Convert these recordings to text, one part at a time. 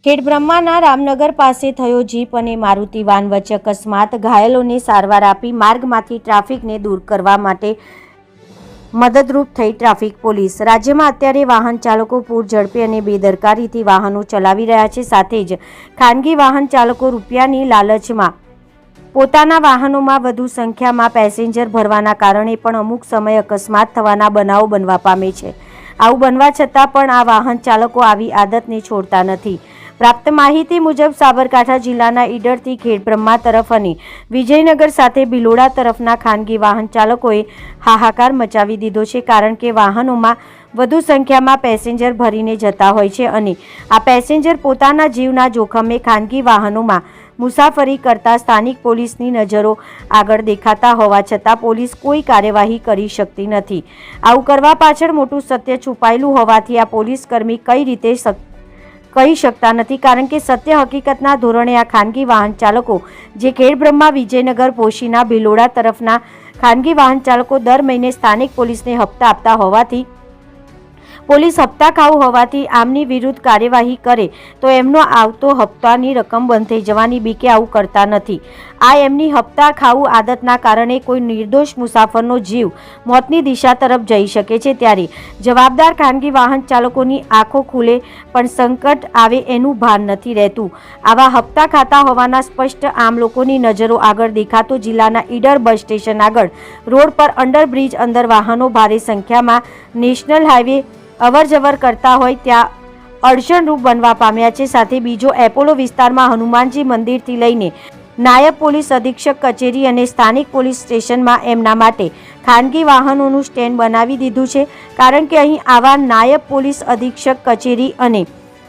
ખેડબ્રહ્માના રામનગર પાસે થયો જીપ અને મારુતિ વાન વચ્ચે અકસ્માત। ઘાયલોને સારવાર આપી માર્ગમાંથી ટ્રાફિકને દૂર કરવા માટે મદદરૂપ થઈ ટ્રાફિક પોલીસ। રાજ્યમાં અત્યારે વાહન ચાલકો પૂર ઝડપે અને બેદરકારીથી વાહનો ચલાવી રહ્યા છે। સાથે જ ખાનગી વાહન ચાલકો રૂપિયાની લાલચમાં પોતાના વાહનોમાં વધુ સંખ્યામાં પેસેન્જર ભરવાના કારણે પણ અમુક સમયે અકસ્માત થવાના બનાવો બનવા પામે છે। આવું બનવા છતાં પણ આ વાહન ચાલકો આવી આદતને છોડતા નથી। પ્રાપ્ત માહિતી મુજબ સાબરકાંઠા જિલ્લાના ઈડરથી ખેડબ્રહ્મા તરફ અને વિજયનગર સાથે ભિલોડા તરફના ખાનગી વાહન ચાલકોએ હાહાકાર મચાવી દીધો છે, કારણ કે વાહનોમાં વધુ સંખ્યામાં પેસેન્જર ભરીને જતા હોય છે અને આ પેસેન્જર પોતાના જીવના જોખમે ખાનગી વાહનોમાં મુસાફરી કરતા સ્થાનિક પોલીસની નજરો આગળ દેખાતા હોવા છતાં પોલીસ કોઈ કાર્યવાહી કરી શકતી નથી। આવું કરવા પાછળ મોટું સત્ય છુપાયેલું હોવાથી આ પોલીસ કર્મી કઈ રીતે કહી શકતા નથી, કારણ કે સત્ય હકીકતના ધોરણે આ ખાનગી વાહન ચાલકો જે ખેડબ્રહ્મા, વિજયનગર, પોશીના, ભિલોડા તરફના ખાનગી વાહન ચાલકો દર મહિને સ્થાનિક પોલીસને હપ્તા આપતા હોવાથી પોલીસ હપ્તા ખાવ હોવાથી આમની વિરુદ્ધ કાર્યવાહી કરે તો એમનો આવતો હપ્તાની રકમ બંધ થઈ જવાની બીકે આવું કરતા નથી। આ એમની હપ્તા ખાવું આદતના કારણે કોઈ નિર્દોષ મુસાફરનો જીવ મોતની દિશા તરફ જઈ શકે છે, ત્યારે જવાબદાર ખાનગી વાહન ચાલકોની આંખો ખુલે પણ સંકટ આવે એનું ભાન નથી રહેતું। આવા હપ્તા ખાતા હોવાના સ્પષ્ટ આમ લોકોની નજરો આગળ દેખાતો જિલ્લાના ઈડર બસ સ્ટેશન આગળ રોડ પર અંડરબ્રિજ અંદર વાહનો ભારે સંખ્યામાં નેશનલ હાઈવે અવરજવર કરતા હોય ત્યાં અડચણરૂપ બનવા પામ્યા છે। સાથે બીજો એપોલો વિસ્તારમાં હનુમાનજી મંદિરથી લઈને નાયબ પોલીસ અધિક્ષક કચેરી અને સ્થાનિક પોલીસ સ્ટેશનમાં એમના માટે ખાનગી વાહનોનું સ્ટેન્ડ બનાવી દીધું છે, કારણ કે અહીં આવા નાયબ પોલીસ અધિક્ષક કચેરી અને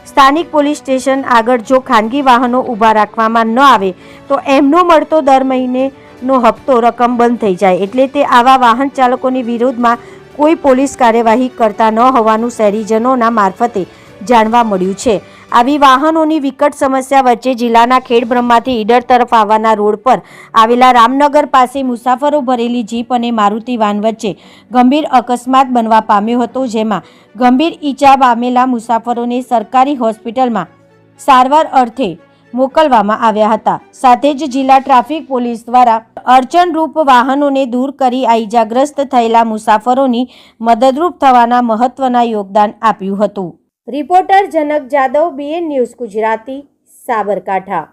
સ્થાનિક પોલીસ સ્ટેશન આગળ જો ખાનગી વાહનો ઊભા રાખવામાં ન આવે તો એમનો મળતો દર મહિનેનો હપ્તો રકમ બંધ થઈ જાય। એટલે તે આવા વાહન ચાલકોની વિરોધમાં કોઈ પોલીસ કાર્યવાહી કરતા ન હોવાનું શહેરીજનોના મારફતે જાણવા મળ્યું છે। આવી વાહનોની વિકટ સમસ્યા વચ્ચે જિલ્લાના ખેડબ્રહ્માથી ઈડર તરફ આવવાના રોડ પર આવેલા રામનગર પાસે મુસાફરો ભરેલી જીપ અને મારુતિ વાન વચ્ચે ગંભીર અકસ્માત બનવા પામ્યો હતો, જેમાં ગંભીર ઈજા પામેલા મુસાફરોને સરકારી હોસ્પિટલમાં સારવાર અર્થે મોકલવામાં આવ્યા હતા। સાથે જ જિલ્લા ટ્રાફિક પોલીસ દ્વારા અડચણરૂપ વાહનોને દૂર કરી આ ઈજાગ્રસ્ત થયેલા મુસાફરોની મદદરૂપ થવાના મહત્વના યોગદાન આપ્યું હતું। રિપોર્ટર જનક જાદવ, BN ન્યૂઝ ગુજરાતી, સાબરકાંઠા।